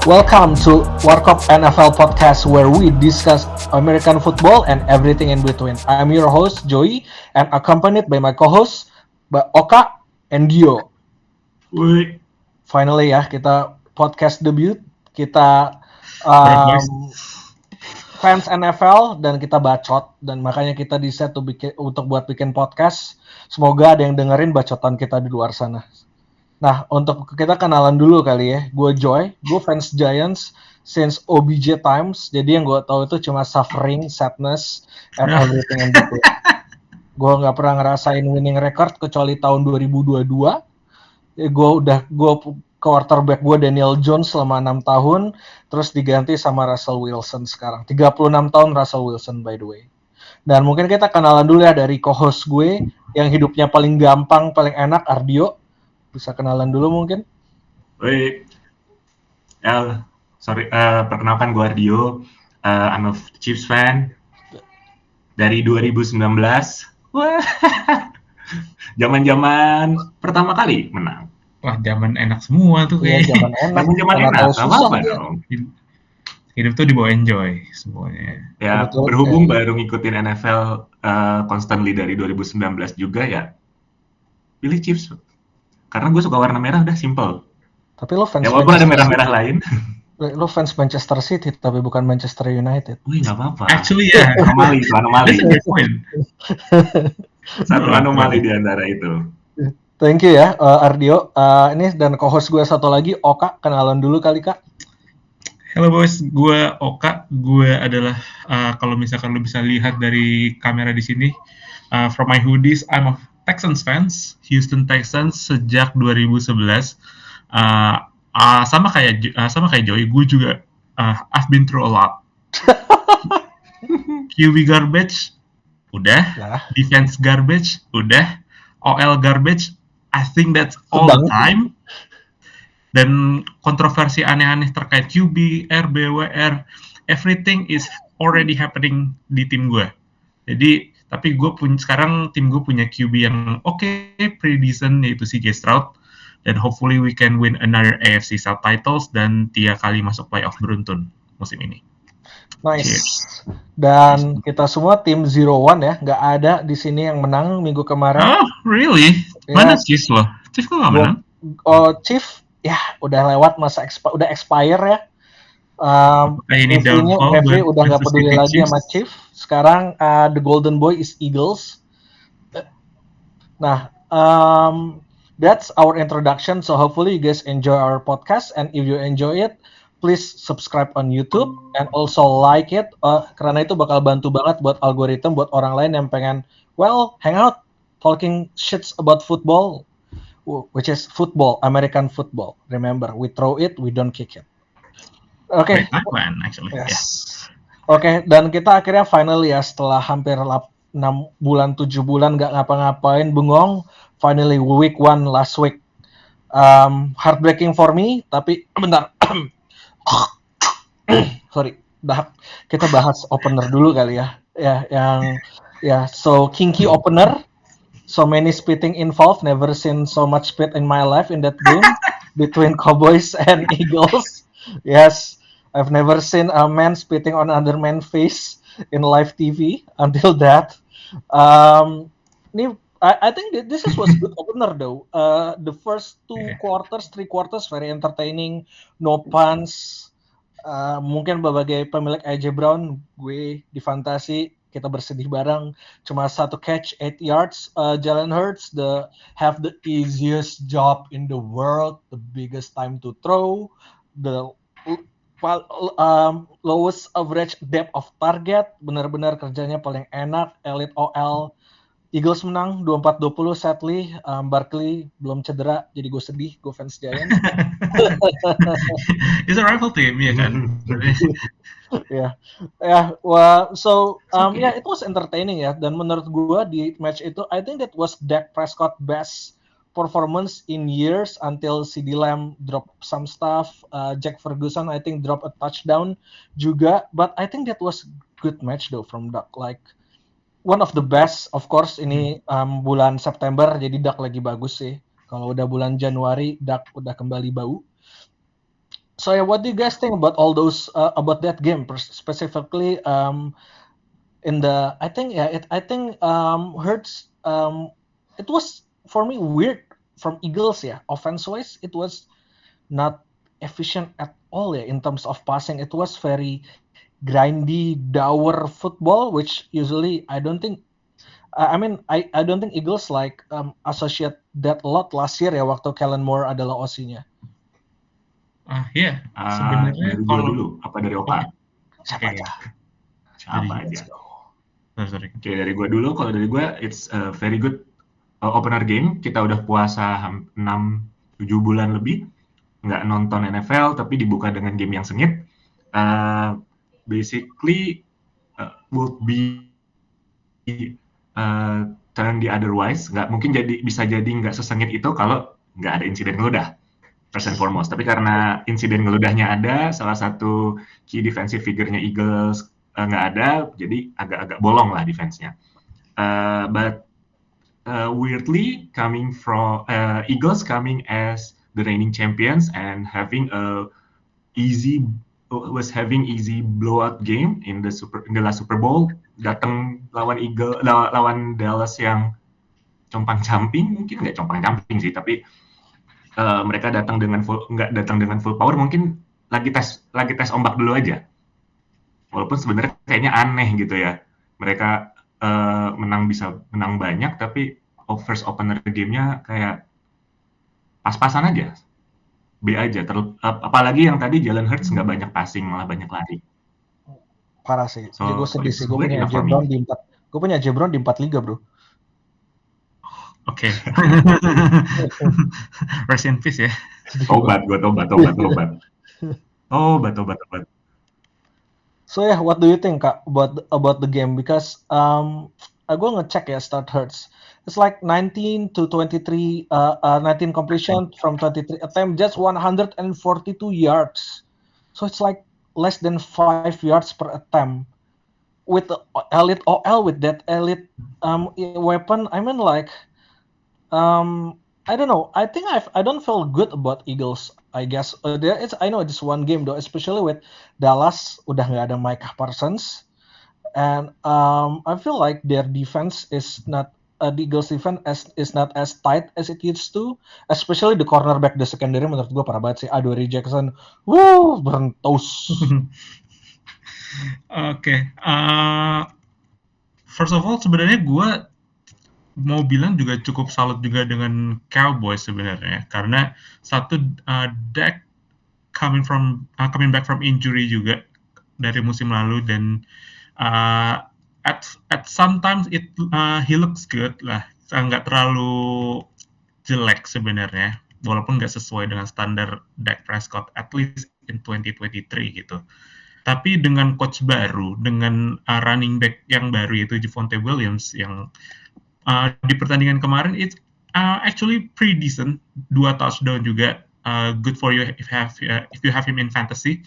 Welcome to Warkop NFL Podcast where we discuss American football and everything in between. I'm your host Joey and accompanied by my co-host Oka and Dio. Woi. Finally ya, kita podcast debut, kita fans NFL dan kita bacot, dan makanya kita decide untuk buat bikin podcast. Semoga ada yang dengerin bacotan kita di luar sana. Nah, untuk kita kenalan dulu kali ya. Gue Joy, gue fans Giants since OBJ times. Jadi yang gue tahu itu cuma suffering, sadness, and everything in between. Gue nggak pernah ngerasain winning record kecuali tahun 2022. Gue quarterback gue Daniel Jones selama 6 tahun, terus diganti sama Russell Wilson sekarang. 36 tahun Russell Wilson by the way. Dan mungkin kita kenalan dulu ya dari co-host gue yang hidupnya paling gampang, paling enak, Ardio. Bisa kenalan dulu mungkin? Woi. Perkenalkan gue Ardio. I'm a Chiefs fan dari 2019. Wah. Zaman-zaman pertama kali menang. Wah, zaman enak semua tuh kayak. Zaman enak. Zaman enak. Apa dong? Hidup tuh dibawa enjoy semuanya. Ya, betul, berhubung baru ngikutin NFL constantly dari 2019 juga ya. Pilih Chiefs. Karena gue suka warna merah, udah simple. Tapi lo fans ya walaupun ada merah-merah lain. Lo fans Manchester City, tapi bukan Manchester United. Wih, nggak apa-apa. Actually ya. Anomali. Satu Oh, anomali di antara itu. Thank you ya, Ardio. Ini dan co-host gue satu lagi, Oka. Kenalan dulu kali, Kak. Hello boys, gue Oka. Gue adalah, kalau misalkan lo bisa lihat dari kamera di sini, from my hoodies, I'm a Texans fans, Houston Texans sejak 2011. Sama kayak Joey, gue juga I've been through a lot. QB garbage, udah. Defense garbage, udah. OL garbage, I think that's all the time. Dan kontroversi aneh-aneh terkait QB, RB, WR, everything is already happening di tim gue. Jadi tapi sekarang tim gue punya QB yang pretty decent, yaitu CJ Stroud, dan hopefully we can win another AFC South titles dan 3 kali masuk playoff beruntun musim ini. Nice. Cheers. Dan kita semua tim 0-1 ya, nggak ada di sini yang menang minggu kemarin. Oh, really? Mana Chiefs lo? Chiefs kok nggak menang? Chief ya udah lewat masa udah expire ya. Ini Referee udah nggak peduli lagi sama Chief. Sekarang the golden boy is Eagles. Nah, that's our introduction. So hopefully you guys enjoy our podcast, and if you enjoy it, please subscribe on YouTube and also like it. Karena itu bakal bantu banget buat algoritma, buat orang lain yang pengen hang out talking shits about football, which is football, American football. Remember, we throw it, we don't kick it. Oke. Actually. Yes. Oke, dan kita akhirnya finally ya setelah hampir 6 bulan, 7 bulan nggak ngapa-ngapain, bengong, finally week 1 last week. Heartbreaking for me, tapi bentar. Sorry, kita bahas opener dulu kali ya. So kinky opener. So many spitting involved, never seen so much spit in my life in that game between Cowboys and Eagles. Yes, I've never seen a man spitting on another man's face in live TV until that. I think this was good opener though. The first 3 quarters very entertaining, no punts. Mungkin sebagai pemilik AJ Brown, gue di fantasi kita bersedih bareng. Cuma 1 catch, 8 yards. Jalen Hurts have the easiest job in the world, the biggest time to throw, the lowest average depth of target. Benar-benar kerjanya paling enak, elite OL. Eagles menang 24-20 sadly. Barkley belum cedera, jadi gue sedih, gue fans Giants. It's a rival team, ya kan? It was entertaining ya. Dan menurut gue di match itu, I think that was Dak Prescott best performance in years until CD Lamb drop some stuff. Jack Ferguson I think drop a touchdown juga. But I think that was good match though from Dak. Like one of the best, of course. Ini bulan September, jadi Dak lagi bagus sih. Kalau udah bulan Januari, Dak udah kembali bau. So yeah, what do you guys think about all those about that game specifically? In the I think Hurts it was for me weird from Eagles, yeah, offense wise it was not efficient at all, yeah, in terms of passing. It was very grindy dour football, which usually I don't think Eagles like associate that a lot last year, ya, waktu Kellen Moore adalah OC-nya. Iya, sebenarnya Dari gua kalau dulu, apa dari Oka? Siapa Oke, aja? Siapa Jadi- aja? sorry. Oke, dari gua dulu. Kalau dari gua, it's a very good opener game. Kita udah puasa 6-7 bulan lebih nggak nonton NFL, tapi dibuka dengan game yang sengit. Basically would be turn the otherwise. Nggak mungkin bisa jadi nggak sesengit itu kalau nggak ada insiden ngeludah. First and foremost. Tapi karena insiden ngeludahnya ada, salah satu key defensive figure-nya Eagles nggak ada, jadi agak-agak bolong lah defense-nya. But weirdly, coming from Eagles coming as the reigning champions and having easy blowout game in the last Super Bowl, datang lawan Dallas yang compang-camping, mungkin nggak compang-camping sih, tapi mereka nggak datang dengan full power, mungkin lagi tes ombak dulu aja. Walaupun sebenarnya kayaknya aneh gitu ya, mereka bisa menang banyak, tapi first opener game-nya kayak pas-pasan aja, B aja. Apalagi yang tadi Jalen Hurts nggak banyak passing, malah banyak lari. Parah sih. So, Jadi gue sedih it's sih. Gue good punya enough for Jebron me. di 4. Gue punya Jebron di 4 liga, bro. Oke. Rest in peace ya. Tobat. So yeah, what do you think, Kak, about the game? Because gue ngecek ya start Hurts. It's like 19 to 23, 19 completion from 23 attempt, just 142 yards. So it's like less than 5 yards per attempt. With the elite OL, with that elite weapon, I mean like I don't know. I don't feel good about Eagles. I guess I know it's one game though, especially with Dallas udah nggak ada Micah Parsons, and I feel like their defense is not the Eagles defense is not as tight as it used to, especially the cornerback, the secondary menurut gue parah banget sih. Adoree Jackson, berentos. Oke. First of all, sebenarnya gue mau bilang juga cukup salut juga dengan Cowboys sebenarnya, karena satu Dak coming back from injury juga dari musim lalu, dan at sometimes he looks good lah, nggak terlalu jelek sebenarnya, walaupun nggak sesuai dengan standar Dak Prescott at least in 2023 gitu. Tapi dengan coach baru, dengan running back yang baru yaitu Javonte Williams yang di pertandingan kemarin it's actually pretty decent, 2 touchdown juga, good for you if you have him in fantasy.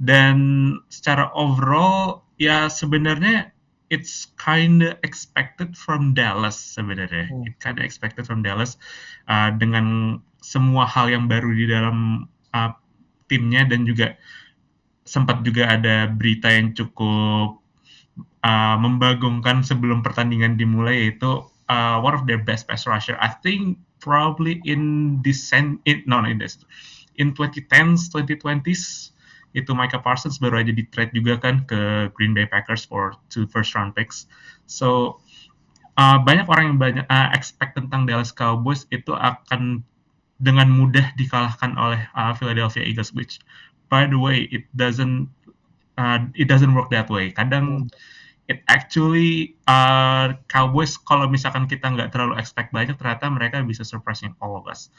Dan secara overall ya sebenarnya it's kinda expected from Dallas sebenarnya. It kinda expected from Dallas dengan semua hal yang baru di dalam timnya, dan juga sempat juga ada berita yang cukup membagongkan sebelum pertandingan dimulai, yaitu one of their best pass rusher, I think probably in 2010s, 2020s, itu Micah Parsons baru aja di trade juga kan ke Green Bay Packers for 2 first round picks. So banyak orang yang expect tentang Dallas Cowboys itu akan dengan mudah dikalahkan oleh Philadelphia Eagles, which by the way it doesn't work that way. Kadang it actually Cowboys kalau misalkan kita nggak terlalu expect banyak, ternyata mereka bisa surprising all of us.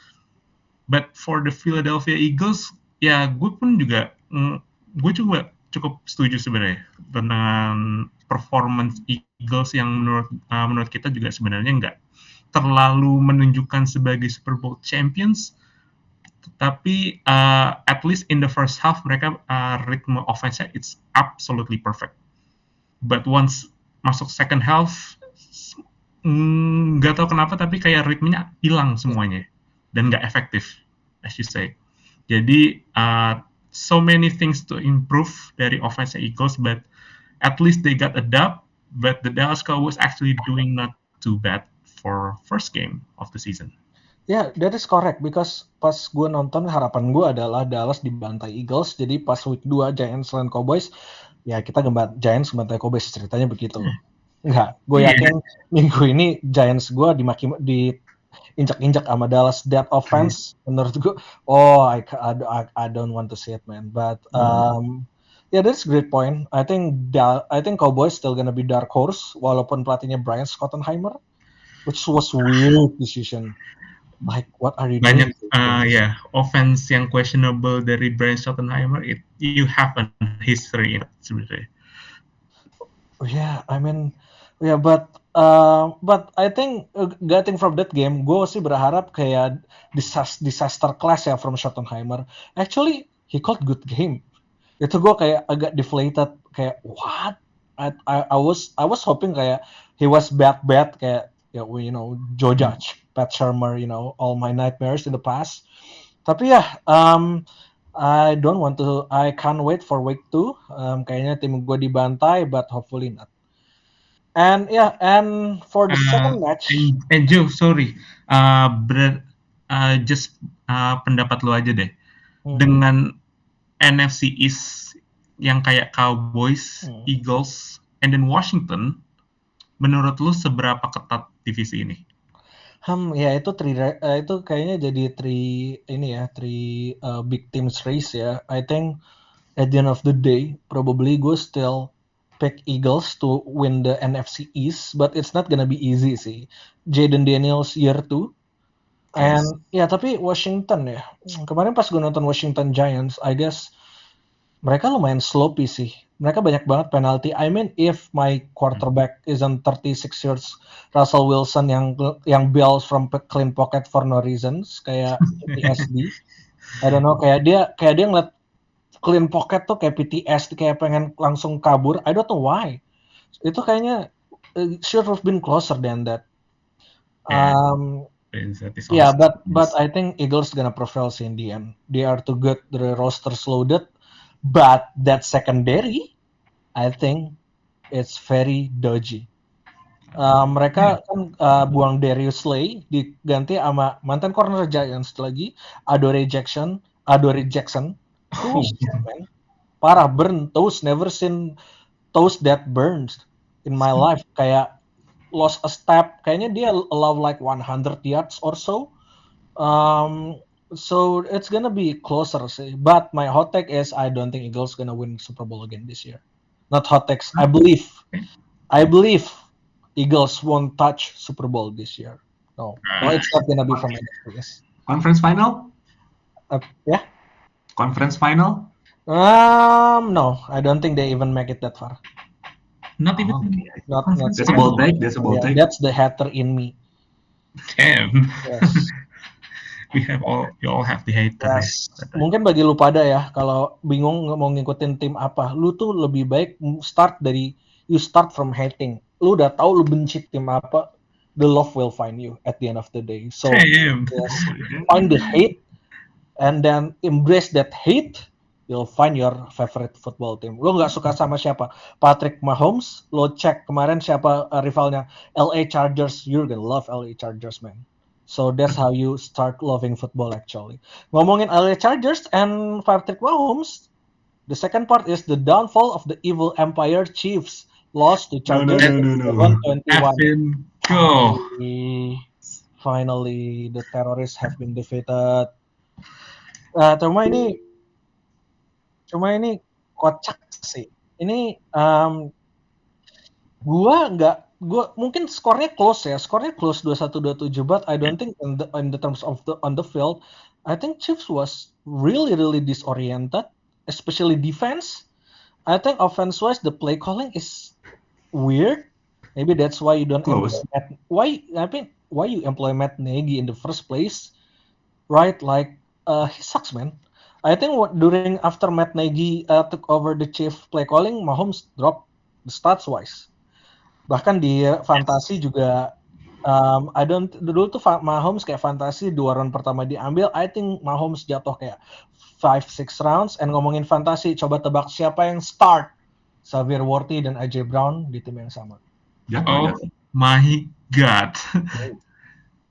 But for the Philadelphia Eagles, ya gue juga cukup setuju sebenarnya dengan performance Eagles yang menurut kita juga sebenarnya nggak terlalu menunjukkan sebagai Super Bowl champions. Tapi at least in the first half mereka ritme offense-nya it's absolutely perfect. But once masuk second half, nggak tahu kenapa tapi kayak ritmenya hilang semuanya dan nggak efektif, as you say. Jadi so many things to improve dari offense Eagles, but at least they got a dub. But the Dallas Cowboys actually doing not too bad for first game of the season. Yeah, that is correct because pas gue nonton harapan gue adalah Dallas dibantai Eagles, jadi pas week 2 Giants lawan Cowboys, ya kita Giants bantai Cowboys, ceritanya begitu. Enggak, gue yakin minggu ini Giants gue injak-injak sama Dallas. That offense menurut gue, I don't want to see it, man. But yeah, that's a great point. I think Cowboys still gonna be dark horse walaupun pelatihnya Brian Schottenheimer, which was weird decision. Like, what are you Banyak doing? offense yang questionable dari Brian Schottenheimer. You have a history in it sebenarnya. Yeah, I mean, yeah, but I think getting from that game, gue sih berharap kayak disaster class ya from Schottenheimer. Actually, he called good game. Itu gue kayak agak deflated, kayak what? I was hoping kayak he was bad kayak Joe Judge, Pat Shermer, all my nightmares in the past. Tapi ya, I can't wait for week 2. Kayaknya tim gue dibantai, but hopefully not. And for the second match. And Joe, sorry, just pendapat lu aja deh. Dengan NFC East yang kayak Cowboys, Eagles, and then Washington, menurut lu seberapa ketat divisi ini? Ya itu kayaknya jadi three big teams race ya. I think at the end of the day, probably gue still pick Eagles to win the NFC East, but it's not gonna be easy sih. Jaden Daniels year 2. And tapi Washington ya. Kemarin pas gue nonton Washington Giants, I guess mereka lumayan sloppy sih. Mereka banyak banget penalty. I mean, if my quarterback isn't 36 years, Russell Wilson yang bails from clean pocket for no reasons, kayak PTSD. I don't know, kayak dia ngeliat clean pocket tuh kayak PTSD, kayak pengen langsung kabur. I don't know why. Itu kayaknya should have been closer than that. But I think Eagles gonna prevail in the end. They are too good. The roster's loaded, but that secondary, I think it's very dodgy. Mereka kan buang Darius Slay, diganti sama mantan corner Giants lagi, Adoree Jackson. Oh shit, man. Parah, burn toast. Never seen toast that burns in my life. Kayak lost a step, kayaknya dia allow like 100 yards or so. So it's gonna be closer sih. But my hot take is I don't think Eagles gonna win Super Bowl again this year. Not hot takes. I believe Eagles won't touch Super Bowl this year. No, it's not gonna be from NFC. Conference final? Yeah. Conference final? No, I don't think they even make it that far. Not even. Not that's a bold take. That's the hater in me. Damn. Yes. We all have the hater. Yes. Mungkin bagi lu pada ya, kalau bingung mau ngikutin tim apa, lu tuh lebih baik start from hating. Lu udah tahu lu benci tim apa, the love will find you at the end of the day. So yes, find the hate and then embrace that hate. You'll find your favorite football team. Lo nggak suka sama siapa? Patrick Mahomes, lo cek kemarin siapa rivalnya? LA Chargers. You're gonna love LA Chargers, man. So that's how you start loving football actually. Ngomongin LA Chargers and Patrick Mahomes, the second part is the downfall of the evil Empire Chiefs. Lost to Chargers 121. Go. Finally, the terrorists have been defeated. Cuma ini kocak sih. Ini gua mungkin skornya close 21-27, but I don't think in the terms of on the field, I think Chiefs was really disoriented, especially defense. I think offense-wise the play calling is weird. Maybe that's why you don't why you employ Matt Nagy in the first place, right? Like he sucks, man. I think after Matt Nagy took over the chief play calling, Mahomes dropped the stats wise. Bahkan di fantasi juga Dulu tuh Mahomes kayak fantasi 2 round pertama diambil. I think Mahomes jatuh kayak 5-6 rounds. And ngomongin fantasi, coba tebak siapa yang start Xavier Worthy dan AJ Brown di tim yang sama. Oh my God.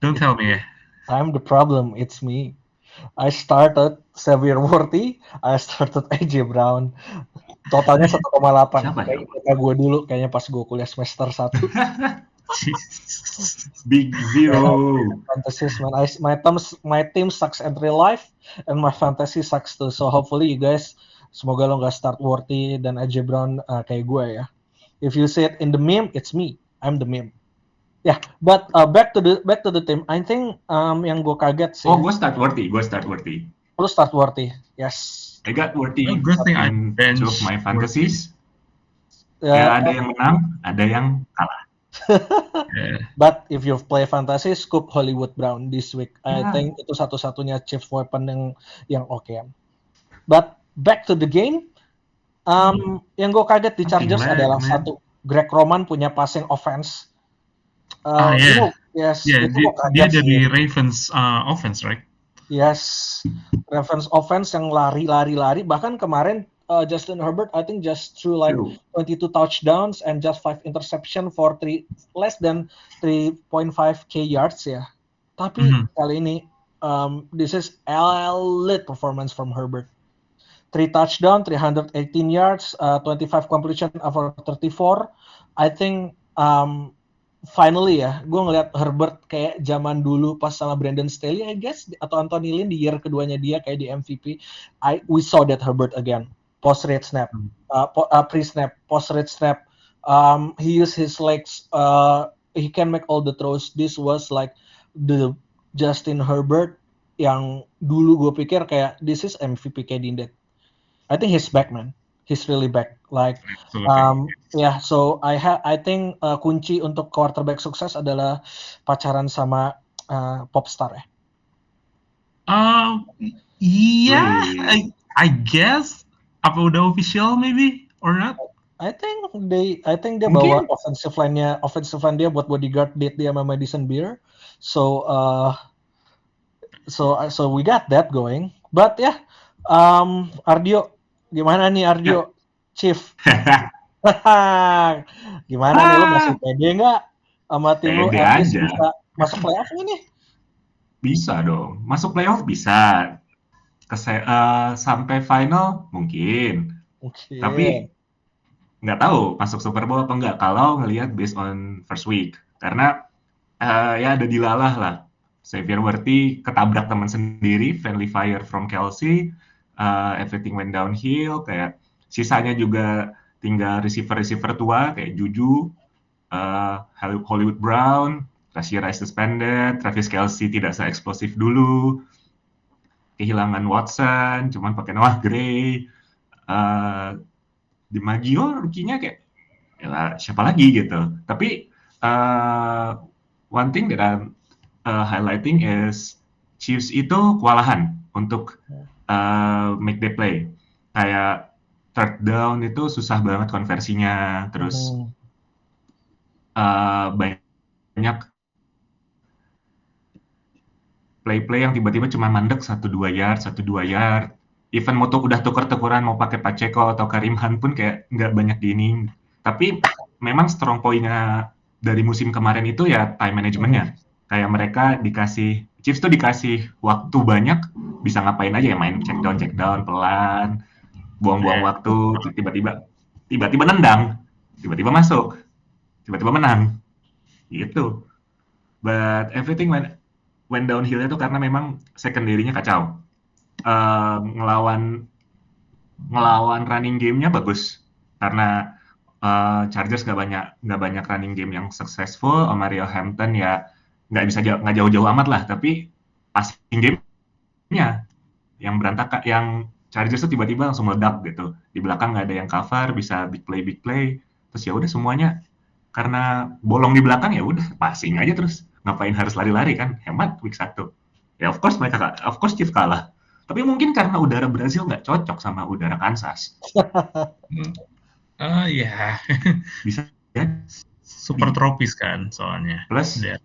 Don't tell me. I'm the problem, it's me. I started Xavier Worthy, I started AJ Brown. Totalnya 1,8. Kayak gue dulu, kayaknya pas gue kuliah semester 1. Big zero. Fantasies, man. My team sucks in real life, and my fantasy sucks too. So hopefully you guys, semoga lo nggak start Worthy dan AJ Brown kayak gue ya. If you say it in the meme, it's me. I'm the meme. Yeah, but back to the team. I think yang gue kaget sih. Gue start Worthy. Lu start Worthy, yes. I got Worthy in two of my fantasies. Ya, ada yang menang, ada yang kalah. But if you play fantasy, scoop Hollywood Brown this week. I think itu satu-satunya Chiefs weapon yang oke. But back to the game, yang gue kaget di Chargers adalah satu, Greg Roman punya passing offense. Yes, dia dari Ravens offense, right? Yes, Ravens offense yang lari. Bahkan kemarin Justin Herbert, I think just threw like 22 touchdowns and just 5 interception for less than 3.5k yards ya. Tapi kali ini, this is elite performance from Herbert. 3 touchdown, 318 yards, 25 completion over 34. I think finally ya, gue ngeliat Herbert kayak zaman dulu pas sama Brandon Staley, I guess, atau Anthony Lynn di year keduanya dia kayak di MVP. We saw that Herbert again. Post-read snap, pre-snap, post-read snap. He used his legs. He can make all the throws. This was like the Justin Herbert yang dulu gue pikir kayak this is MVP candidate. I think he's back, man. He's really back. Like, so I think kunci untuk quarterback sukses adalah pacaran sama popstar ya. I guess. Apa udah official maybe or not? I think dia bawa offensive line dia buat bodyguard date dia sama Madison Beer. So we got that going. But ya, Ardio, gimana nih Ardio? Chief. Gimana nih, lu masih pede nggak sama tim lu? Bisa masuk playoff ini? Bisa dong, masuk playoff bisa. Sampai final mungkin. Tapi nggak tahu masuk Super Bowl apa enggak kalau ngelihat based on first week. Karena ya ada dilalah lah. Xavier Worthy ketabrak teman sendiri, friendly fire from Kelsey, everything went downhill. Kayak sisanya juga tinggal receiver tua kayak Juju, Hollywood Brown, Rashee Rice suspended, Travis Kelsey tidak se-eksplosif dulu. Kehilangan Watson, cuman pakai Noah Gray, DiMaggio rookie-nya kayak ya, siapa lagi gitu. Tapi one thing that I'm highlighting is Chiefs itu kewalahan untuk make the play. Kayak third down itu susah banget konversinya, terus banyak play-play yang tiba-tiba cuma mandek 1-2 yard. Even udah tuker-tukeran mau pakai Pacheco atau Karim Hunt pun kayak nggak banyak diining. Tapi memang strong point-nya dari musim kemarin itu ya time management-nya. Kayak mereka Chiefs tuh dikasih waktu banyak, bisa ngapain aja ya, main check down pelan, buang-buang waktu, tiba-tiba nendang, tiba-tiba masuk, tiba-tiba menang. Gitu. But everything went downhill itu karena memang secondary-nya kacau. Ngelawan running game-nya bagus karena Chargers nggak banyak running game yang successful. Mario Hampton ya nggak jauh-jauh amat lah, tapi passing game-nya yang berantakan, yang Chargers tuh tiba-tiba langsung meledak gitu. Di belakang nggak ada yang cover, bisa big play. Terus ya udah semuanya karena bolong di belakang ya udah passing aja terus. Ngapain harus lari-lari kan? Hemat week 1. Ya of course Chiefs kalah. Tapi mungkin karena udara Brazil nggak cocok sama udara Kansas. Yeah. Bisa ya. super tropis kan soalnya. Plus Dia-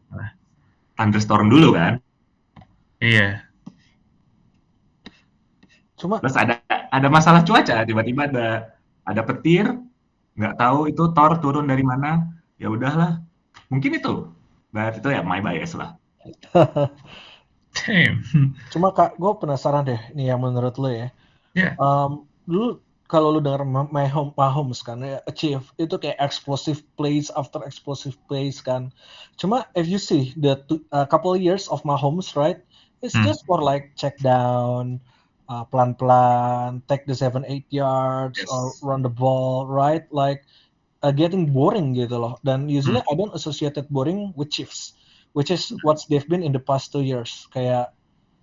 thunderstorm dulu kan. Iya. Cuma Terus ada masalah cuaca, tiba-tiba ada petir, nggak tahu itu Thor turun dari mana. Ya udahlah, mungkin itu. Berarti itu ya my bias lah. Damn. cuma Kak, gue penasaran deh nih yang menurut lo ya. Yeah. Dulu kalau lu denger Mahomes kan ya, achieve itu kayak explosive plays after explosive plays kan. Cuma if you see the couple years of Mahomes, right, it's just for like check down, pelan-pelan, take the 7-8 yards Yes. or run the ball, right? Like getting boring gitu loh. Dan usually I don't associate it boring with Chiefs, which is what they've been in the past 2 years. Kayak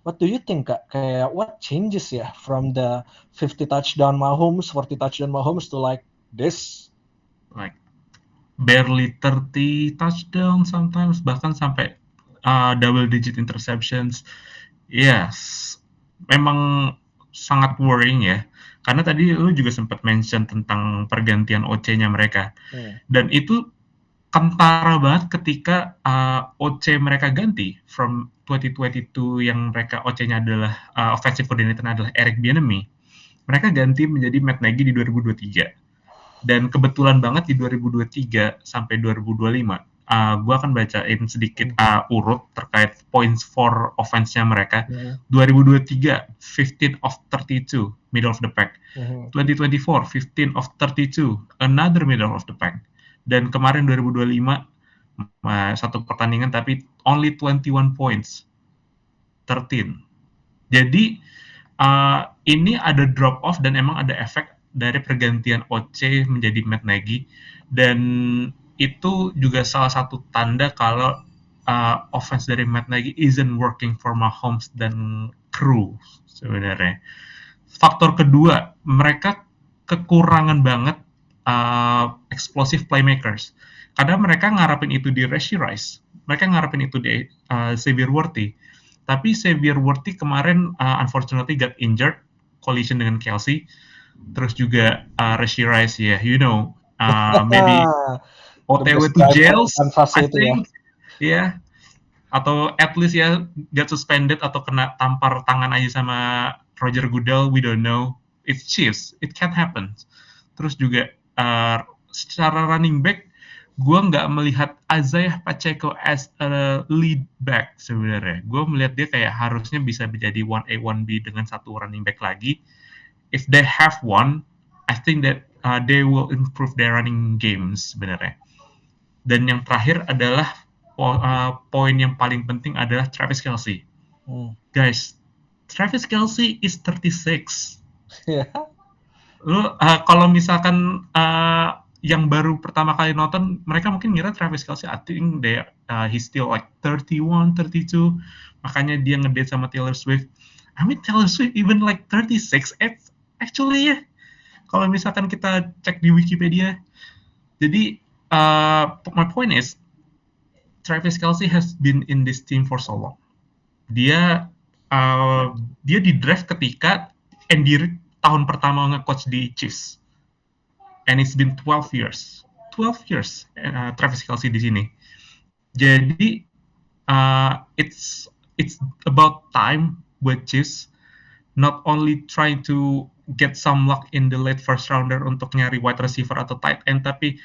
what do you think, Kak? Kayak what changes ya from the 50 touchdown Mahomes, 40 touchdown Mahomes to like this? Like barely 30 touchdown sometimes, bahkan sampai double digit interceptions. Yes, memang sangat worrying ya. Karena tadi lu juga sempat mention tentang pergantian OC-nya mereka. Dan itu kentara banget ketika OC mereka ganti from 2022 yang mereka OC-nya adalah offensive coordinator adalah Eric Bieniemy. Mereka ganti menjadi Matt Nagy di 2023. Dan kebetulan banget di 2023 sampai 2025 gue akan bacain sedikit urut terkait points for offense-nya mereka. 2023 15 of 32 middle of the pack. 2024 15 of 32 another middle of the pack. Dan kemarin 2025 satu pertandingan tapi only 21 points 13. Jadi ini ada drop off dan emang ada efek dari pergantian OC menjadi Matt Nagy, dan itu juga salah satu tanda kalau offense dari Matt Nagy isn't working for Mahomes dan crew sebenarnya. Faktor kedua, mereka kekurangan banget explosive playmakers. Karena mereka ngarapin itu di Rashee Rice, mereka ngarapin itu di Xavier Worthy. Tapi Xavier Worthy kemarin unfortunately got injured, collision dengan Kelsey. Terus juga Rashee Rice, yeah, you know, maybe OTW to jail, I think, yeah. Atau at least ya get suspended atau kena tampar tangan aja sama Roger Goodell, we don't know. It's Chiefs, it can happen. Terus juga secara running back, gue nggak melihat Isaiah Pacheco as a lead back sebenarnya. Gue melihat dia kayak harusnya bisa menjadi 1A 1B dengan satu running back lagi. If they have one, I think that they will improve their running games sebenarnya. Dan yang terakhir adalah poin yang paling penting adalah Travis Kelce. Guys, Travis Kelce is 36. Yeah. Lu kalau misalkan yang baru pertama kali nonton, mereka mungkin ngira Travis Kelce, I think he's still like 31, 32. Makanya dia ngedate sama Taylor Swift. I mean Taylor Swift even like 36. Actually ya, kalau misalkan kita cek di Wikipedia. Jadi my point is, Travis Kelce has been in this team for so long. Dia di draft ketika Andy Reid tahun pertama nge-coach di Chiefs. And it's been 12 years. 12 years Travis Kelce di sini. Jadi it's about time buat Chiefs not only trying to get some luck in the late first rounder untuk nyari wide receiver atau tight end, tapi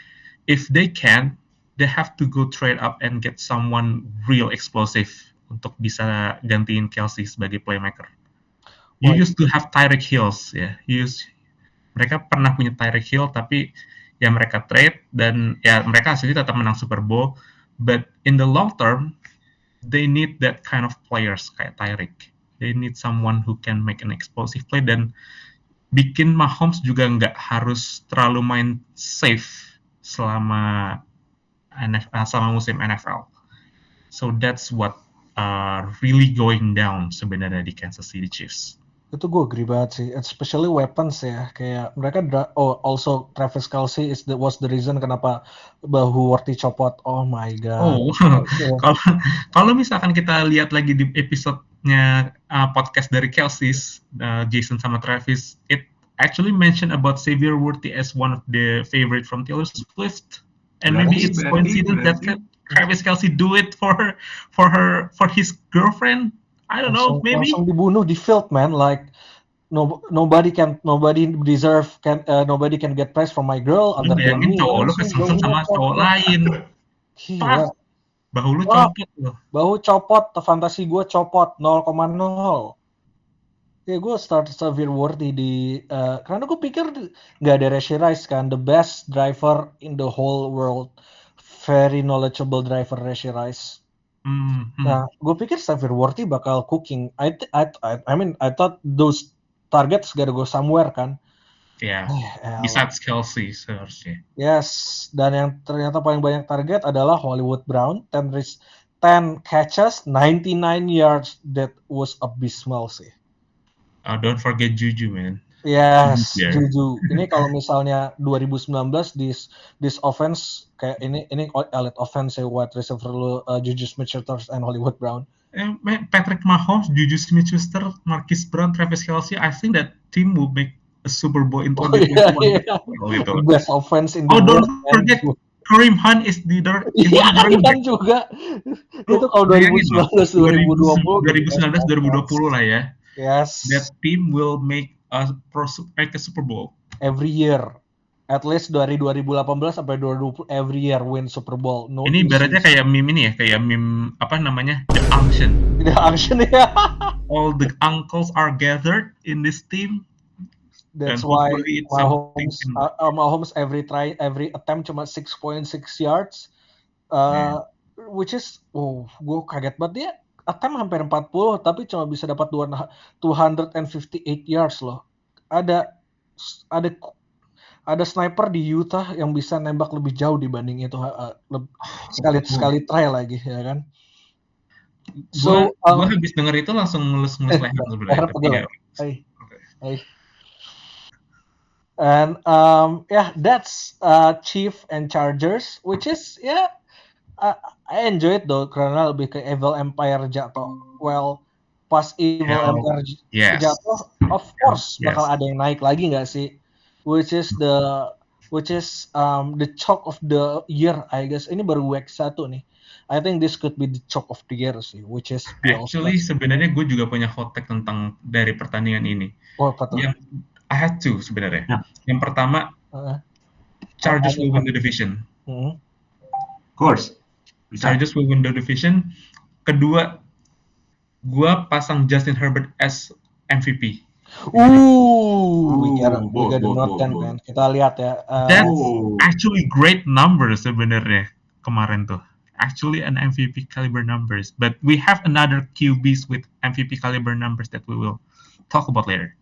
if they can, they have to go trade up and get someone real explosive untuk bisa gantiin Kelce sebagai playmaker. You used to have Tyreek Hill, ya. Mereka pernah punya Tyreek Hill, tapi ya mereka trade dan ya mereka hasilnya tetap menang Super Bowl. But in the long term, they need that kind of players kayak Tyreek. They need someone who can make an explosive play dan bikin Mahomes juga nggak harus terlalu main safe selama musim NFL. So that's what really going down sebenarnya di Kansas City Chiefs. Itu gue agree banget sih, especially weapons ya, kayak mereka also Travis Kelce was the reason kenapa bahu Worthy copot. Oh my god. Kalau misalkan kita lihat lagi di episode-nya podcast dari Kelce's, Jason sama Travis, it actually mentioned about Xavier Worthy as one of the favorite from Taylor Swift. And maybe Berarti- it's coincidence that Travis Kelce do it for his girlfriend. I don't know, maybe. Langsung dibunuh di field, man. Like nobody can get praise from my girl. Lu bayangin cowok lu kesenset sama cowok lain. Gila. Bahu lu Wah. copot loh. Bahu copot, fantasi gue copot 0,0. Ya gue start Xavier Worthy karena gue pikir nggak ada Rashee Rice kan, the best driver in the whole world, very knowledgeable driver Rashee Rice. Nah, gue pikir Xavier Worthy bakal cooking. I mean I thought those targets gotta go somewhere kan. Yeah. Besides Kelce seharusnya. Yes, dan yang ternyata paling banyak target adalah Hollywood Brown, 10 catches, 99 yards. That was abysmal sih. Don't forget Juju, man. Yes, Juju. Ini kalau misalnya 2019 this offense kayak ini elite offense ya, wide receiver lu Juju Smith-Schuster and Hollywood Brown. Patrick Mahomes, Juju Smith-Schuster, Marquise Brown, Travis Kelce. I think that team will make a Super Bowl in 2021. Gitu. Best offense in the world. Don't forget Kareem Hunt is the leader. Iya, kan juga. Itu kalau 2019 2020 lah ya. Yes. That team will make a Super Bowl every year. At least dari 2018 sampai 2020 every year win Super Bowl. No ini ibaratnya kayak meme ini ya, kayak meme apa namanya? The Unction. The Unction ya. All the uncles are gathered in this team. That's why Mahomes every attempt cuma 6.6 yards. Which is gue kaget banget dia. Attempt hampir 40 tapi cuma bisa dapat 258 yards loh. Ada sniper di Utah yang bisa nembak lebih jauh dibanding itu sekali try lagi ya kan. So gue habis denger itu langsung ngelus-ngelus leher sebenarnya. And that's Chiefs and Chargers, which is I enjoy it though karena lebih ke Evil Empire jatuh. Well, pas Evil Empire jatuh, of course bakal ada yang naik lagi nggak sih? Which is the chalk of the year, I guess. Ini baru week 1 nih. I think this could be the chalk of the year sih, which is actually sebenarnya gue juga punya hot take tentang dari pertandingan ini. Yang I had two sebenarnya. Yang pertama, Chargers will win the division. Of course. Chargers will win the division. Kedua, gue pasang Justin Herbert as MVP. We gotta note man. Kita lihat ya. That's actually great numbers sebenarnya kemarin tuh. Actually an MVP caliber numbers. But we have another QBs with MVP caliber numbers that we will talk about later.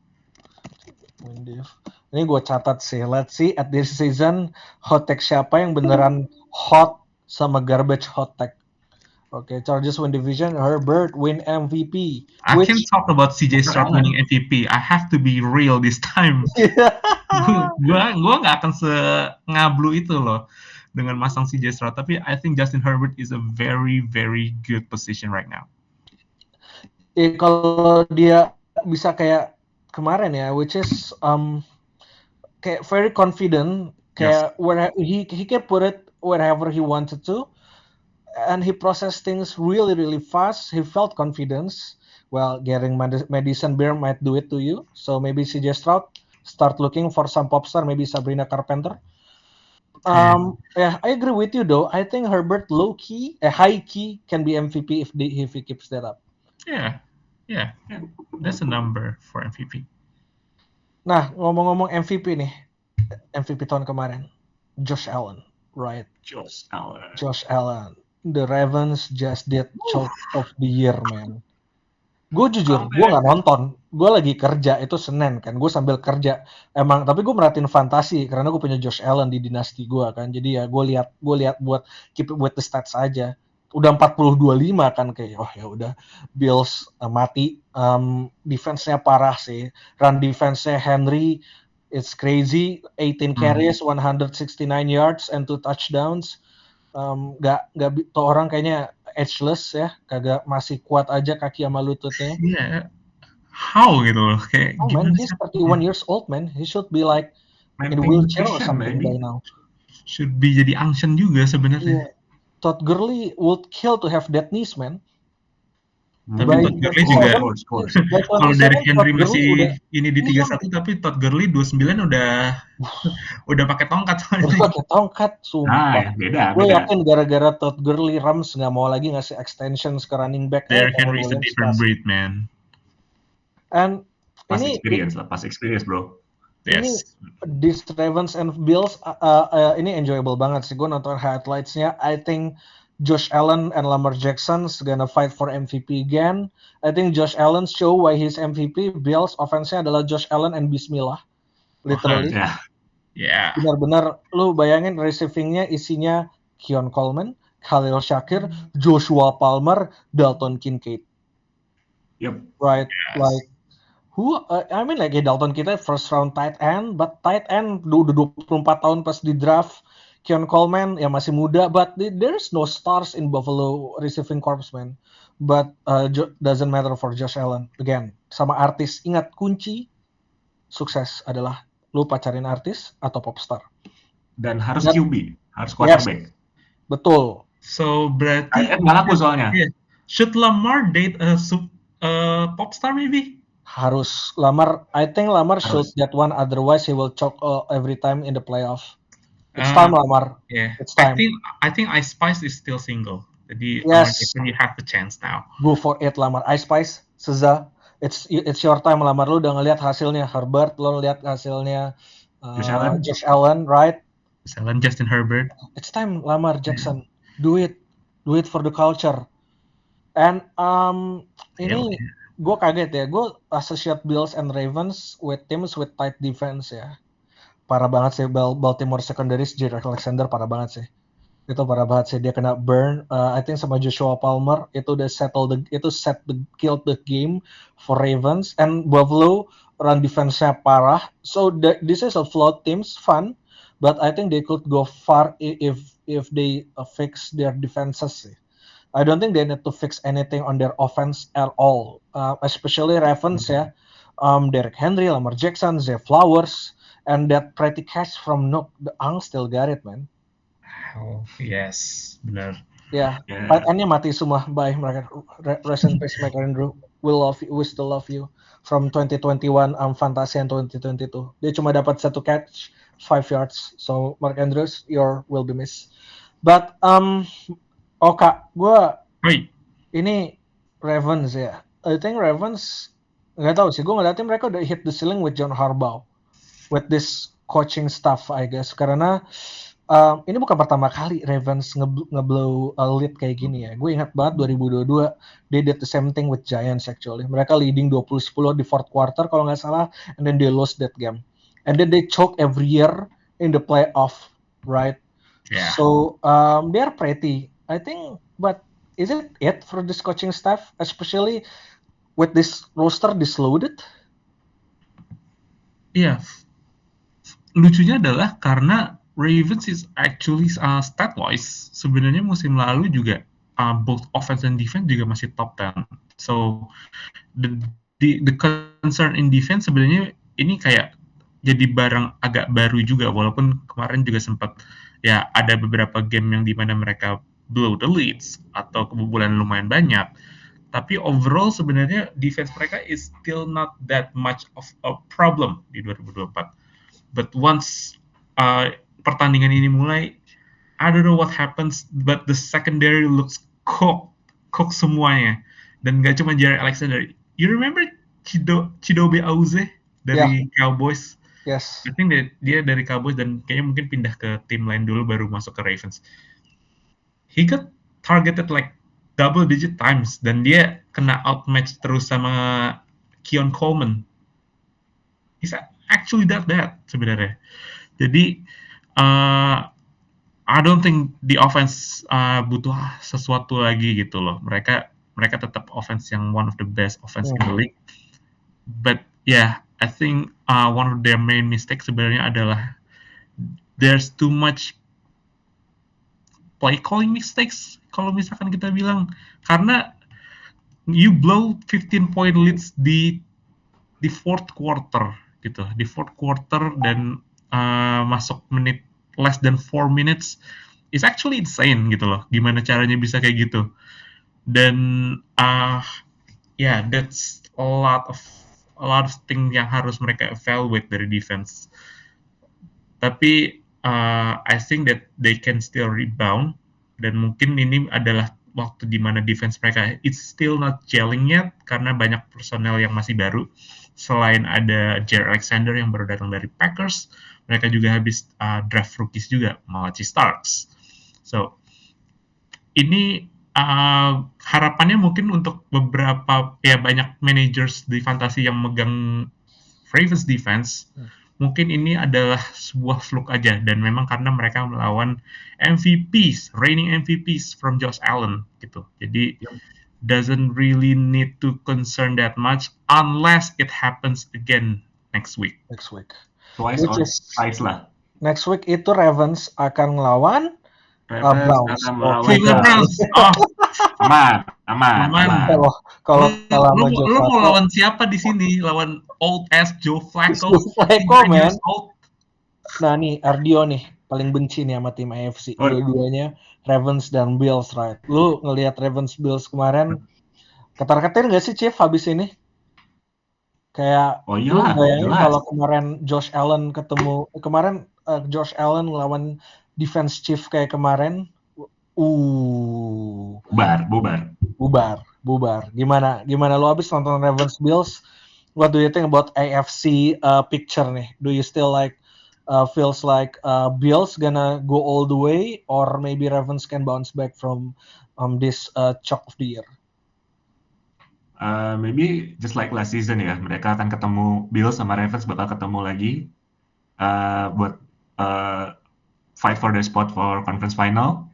Ini gue catat sih. Let's see at this season hot take siapa yang beneran hot sama garbage hot take. Okay, Chargers win division, Herbert win MVP. I can't talk about CJ Stroud winning MVP. I have to be real this time. Gua nggak akan ngablu itu loh dengan masang CJ Stroud. Tapi I think Justin Herbert is a very very good position right now. Kalau dia bisa kayak kemarin ya, which is kayak very confident, kayak where he can put it wherever he wanted to. And he processed things really, really fast. He felt confidence. Well, getting Madison Beer might do it to you. So maybe CJ Stroud, start looking for some pop star, maybe Sabrina Carpenter. I agree with you though. I think Herbert high key can be MVP if he keeps that up. Yeah. That's a number for MVP. Nah, ngomong-ngomong MVP nih, MVP tahun kemarin, Josh Allen, right? Josh Allen. The Ravens just did choke of the year, man. Gue jujur, gue nggak nonton. Gue lagi kerja, itu Senin kan. Gue sambil kerja. Tapi gue merhatiin fantasi karena gue punya Josh Allen di dinasti gue kan. Jadi ya gue lihat buat keep it with the stats aja. Udah 40-25 kan kayak ya udah Bills mati. Defense-nya parah sih. Run defense-nya Henry, it's crazy. 18 carries, 169 yards and 2 touchdowns. Nggak tuh orang kayaknya edgeless ya, kagak masih kuat aja kaki sama lututnya. Yeah. How gitu loh kayak man, he's 31 years old man. He should be like in a wheelchair or something by now. should be jadi unction juga sebenarnya. Yeah. Todd Gurley would kill to have that knees, man. Tapi By Todd Gurley 27, juga Scores. by kalau dari 27 Todd Henry Gurley masih udah ini di iya, 31 tapi Todd Gurley 29 udah pakai tongkat udah soalnya. pakai tongkat, sumpah. Beda. Gue yakin gara-gara Todd Gurley Rams nggak mau lagi ngasih extensions ke running back. Derrick Tyrell Henry is a Williams different kasih. breed, man. And Pas ini experience bro. ini Yes. this Ravens and Bills ini enjoyable banget sih. Gue nonton highlights-nya. I think Josh Allen and Lamar Jackson gonna fight for MVP again. I think Josh Allen show why he's MVP. Bills offense-nya adalah Josh Allen and Bismillah. Literally. Yeah. Benar-benar lu bayangin receiving-nya isinya Keon Coleman, Khalil Shakir, Joshua Palmer, Dalton Kincaid. Yep. Right? Yes. Like I mean like Dalton Kincaid first round tight end, but tight end udah 24 tahun pas di draft. Keon Coleman ya masih muda, but there's no stars in Buffalo receiving corps, man. But doesn't matter for Josh Allen. Again, sama artis, ingat kunci sukses adalah lu pacarin artis atau popstar. Dan harus QB, harus quarterback. Yes, betul. So berarti nggak laku soalnya. Should Lamar date a popstar maybe? Harus. I think Lamar should get one, otherwise he will choke every time in the playoff. It's time, Lamar. Yeah. It's time. I think Ice Spice is still single. Jadi yes. you have the chance now. Go for it, Lamar. Ice Spice, Seza. It's your time, Lamar. Lu udah ngelihat hasilnya Herbert, lu ngelihat hasilnya Josh Allen, right? Josh Allen, Justin Herbert. It's time, Lamar Jackson. Do it for the culture. And ini gue kaget ya. Gue associate Bills and Ravens with teams with tight defense ya. Parah banget sih Baltimore secondaries, Jared Alexander parah banget sih. Itu parah banget sih, dia kena burn. I think sama Joshua Palmer itu udah killed the game for Ravens, and Buffalo run defense-nya parah. So this is a flawed teams, fun, but I think they could go far if they fix their defenses sih. I don't think they need to fix anything on their offense at all, especially Ravens ya. Derrick Henry, Lamar Jackson, Zay Flowers, and that pretty catch from Nook, the Ang still got it, man. Oh, yes, benar. Yeah. Tight end-nya mati semua. Bye mereka. Rest in peace, McAndrew. We love you. We still love you. From 2021, Fantasy and 2022. Dia cuma dapat 1 catch, 5 yards. So Mark Andrews, will be missed. But Kak, gue ini Ravens ya. I think Ravens nggak tahu sih. Gue ngeliatin mereka udah hit the ceiling with John Harbaugh, with this coaching staff, I guess. Karena ini bukan pertama kali Ravens ngeblow lead kayak gini ya. Gue ingat banget 2022 they did the same thing with Giants actually. Mereka leading 20-10 di fourth quarter kalau nggak salah, and then they lost that game. And then they choke every year in the playoff, right? Yeah. So they are pretty, I think. But is it for this coaching staff, especially with this roster this loaded? Iya. Lucunya adalah karena Ravens is actually stat-wise sebenarnya musim lalu juga both offense and defense juga masih top 10. So the concern in defense sebenarnya ini kayak jadi barang agak baru juga, walaupun kemarin juga sempat ya ada beberapa game yang dimana mereka blow the leads atau kebobolan lumayan banyak. Tapi overall sebenarnya defense mereka is still not that much of a problem di 2024. But once pertandingan ini mulai, I don't know what happens, but the secondary looks cooked semuanya. Dan gak cuma Jared Alexander. You remember Chidobe Auze dari Cowboys? Yes. I think dia dari Cowboys dan kayaknya mungkin pindah ke tim lain dulu baru masuk ke Ravens. He got targeted like double digit times dan dia kena outmatch terus sama Keon Coleman. He's actually that bad sebenarnya. Jadi I don't think the offense butuh sesuatu lagi gitu loh. Mereka tetap offense yang one of the best offense in the league. But yeah, I think one of their main mistakes sebenarnya adalah there's too much play calling mistakes kalau misalkan kita bilang, karena you blow 15 point leads di fourth quarter gitu, di fourth quarter dan masuk menit less than 4 minutes is actually insane gitu loh. Gimana caranya bisa kayak gitu. Dan that's a lot of things yang harus mereka evaluate dari defense. Tapi I think that they can still rebound, dan mungkin ini adalah waktu di mana defense mereka it's still not gelling yet karena banyak personel yang masih baru. Selain ada Jair Alexander yang baru datang dari Packers, mereka juga habis draft rookies juga, Malachi Starks. So ini harapannya mungkin untuk beberapa banyak managers di fantasi yang megang Ravens defense, mungkin ini adalah sebuah fluke aja, dan memang karena mereka melawan reigning MVPs from Josh Allen gitu. Jadi doesn't really need to concern that much unless it happens again next week. Twice or twice lah. Next week itu Ravens akan ngelawan Browns. Aman. Kalau lu mau lawan siapa di sini? Lawan old ass Joe Flacco. Man. Nah nih Ardio nih paling benci nih sama tim AFC. Dua-duanya Ravens dan Bills, right? Lu ngelihat Ravens Bills kemarin ketar-ketir nggak sih, Chief, habis ini? Kayak lu bayangin kalau kemarin Josh Allen Josh Allen ngelawan defense chief kayak kemarin, bubar. Gimana lu habis nonton Ravens Bills? What do you think about AFC picture nih? Do you still feels like Bills gonna go all the way, or maybe Ravens can bounce back from this chunk of the year? Maybe just like last season ya, mereka akan ketemu, Bills sama Ravens bakal ketemu lagi buat fight for the spot for conference final.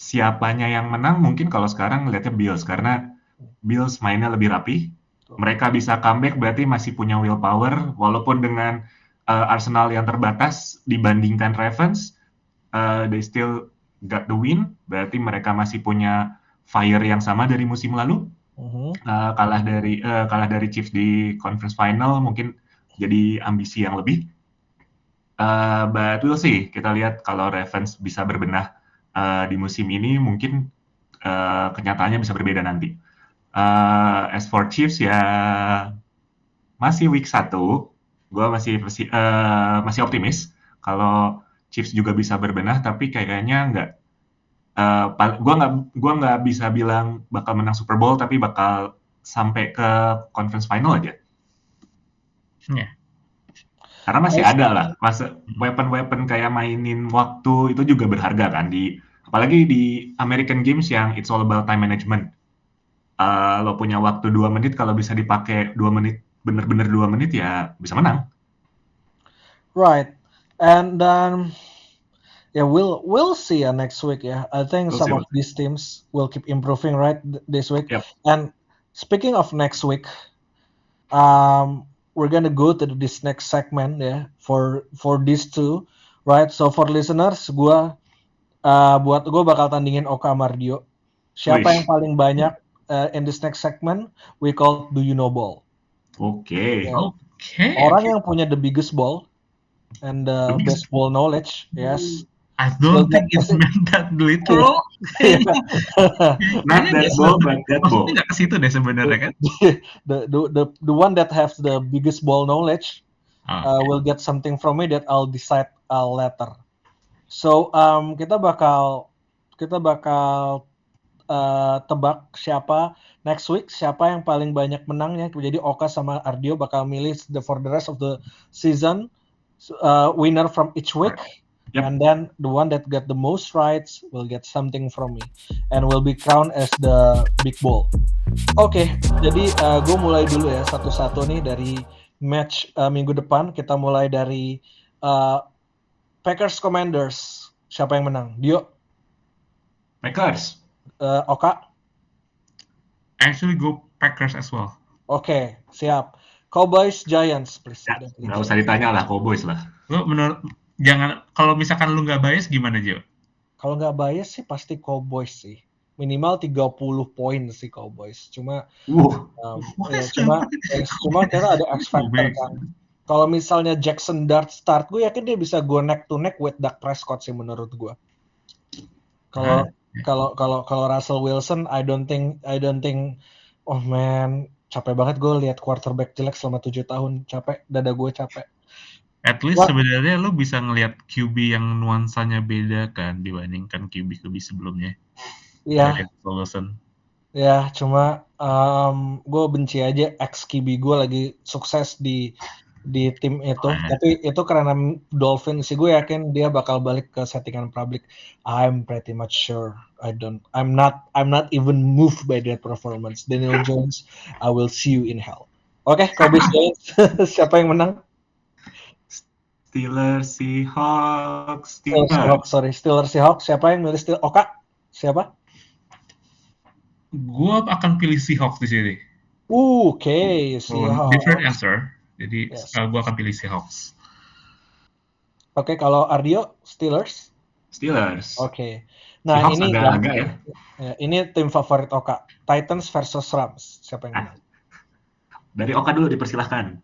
Siapanya yang menang mungkin kalau sekarang ngeliatnya Bills, karena Bills mainnya lebih rapi. Mereka bisa comeback, berarti masih punya willpower, walaupun dengan arsenal yang terbatas dibandingkan Ravens, they still got the win, berarti mereka masih punya fire yang sama dari musim lalu. Kalah dari Chiefs di conference final mungkin jadi ambisi yang lebih. But we'll see. Kita lihat kalau Ravens bisa berbenah di musim ini, mungkin kenyataannya bisa berbeda nanti. As for Chiefs ya masih week 1, gue masih optimis kalau Chiefs juga bisa berbenah, tapi kayaknya nggak. Gue nggak bisa bilang bakal menang Super Bowl, tapi bakal sampai ke conference final aja. Karena masih ada lah, weapon kayak mainin waktu itu juga berharga kan, apalagi di American Games yang it's all about time management. Lo punya waktu 2 menit, kalau bisa dipakai 2 menit, bener-bener 2 menit ya bisa menang. Right, and we'll see next week. I think some of these teams will keep improving right this week. Yep. And speaking of next week, we're gonna go to this next segment for these two, right? So for listeners, gue bakal tandingin Oka Mardio. Siapa yang paling banyak in this next segment? We call Do You Know Ball. Okay. Orang yang punya the biggest ball and the best ball knowledge, yes. I don't think it's meant that literal. Not that ball, but that ball. Nggak ke situ deh sebenarnya kan. The one that has the biggest ball knowledge will get something from me that I'll decide later. So kita bakal tebak siapa next week, siapa yang paling banyak menangnya. Jadi Oka sama Ardio bakal milih for the rest of the season winner from each week. Yep. And then the one that got the most rights will get something from me and will be crowned as the big ball. Oke, jadi gue mulai dulu ya satu-satu nih dari match minggu depan. Kita mulai dari Packers Commanders. Siapa yang menang? Dio? Packers. Oka? Actually go Packers as well. Oke, siap. Cowboys Giants, please. Nggak usah ditanya lah, Cowboys lah. Lu jangan, kalau misalkan lu nggak bias gimana, Jo? Kalau nggak bias sih pasti Cowboys sih. Minimal 30 poin sih Cowboys. Cuma karena ada X factor kan. Kalau misalnya Jackson Dart start, gue yakin dia bisa go neck to neck with Dak Prescott sih menurut gue. Kalau Russell Wilson, I don't think, oh man, capek banget gue lihat quarterback jelek selama 7 tahun, capek, dada gue capek. At least sebenarnya lo bisa ngelihat QB yang nuansanya beda kan dibandingkan QB sebelumnya. Iya. Wilson. Ya, cuma gue benci aja ex-QB gue lagi sukses di tim itu. Tapi itu karena Dolphins sih, gue yakin dia bakal balik ke settingan public. I'm pretty much sure. I'm not even moved by that performance. Daniel Jones, I will see you in hell. Oke, Cowboys Giants. Siapa yang menang? Steelers, Seahawks. Steelers, Seahawks. Siapa yang milih Steelers? Oka? Siapa? Gua akan pilih Seahawks di sini. Oke, Seahawks. Different answer. Jadi gua akan pilih Seahawks. Oke, kalau Ardio, Steelers? Oke. Nah, Seahawks ini agak-agak ya. Ini tim favorit Oka. Titans versus Rams. Siapa yang menang? Dari Oka dulu dipersilahkan.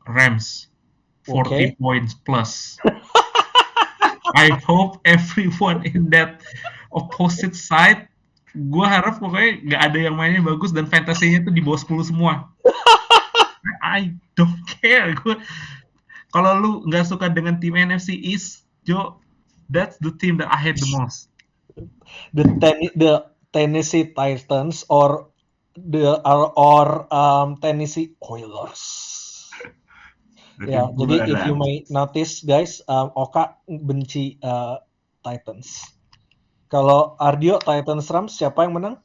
Rams. 40 points plus. I hope everyone in that opposite side, gue harap pokoknya nggak ada yang mainnya bagus dan fantasinya tuh di bawah 10 semua. I don't care. Kalau lu nggak suka dengan tim NFC East, Joe, that's the team that I hate the most. The Tennessee Titans or Tennessee Oilers. Ya, jadi if you may notice guys, Oka benci Titans. Kalau Ardio, Titans, Rams, siapa yang menang?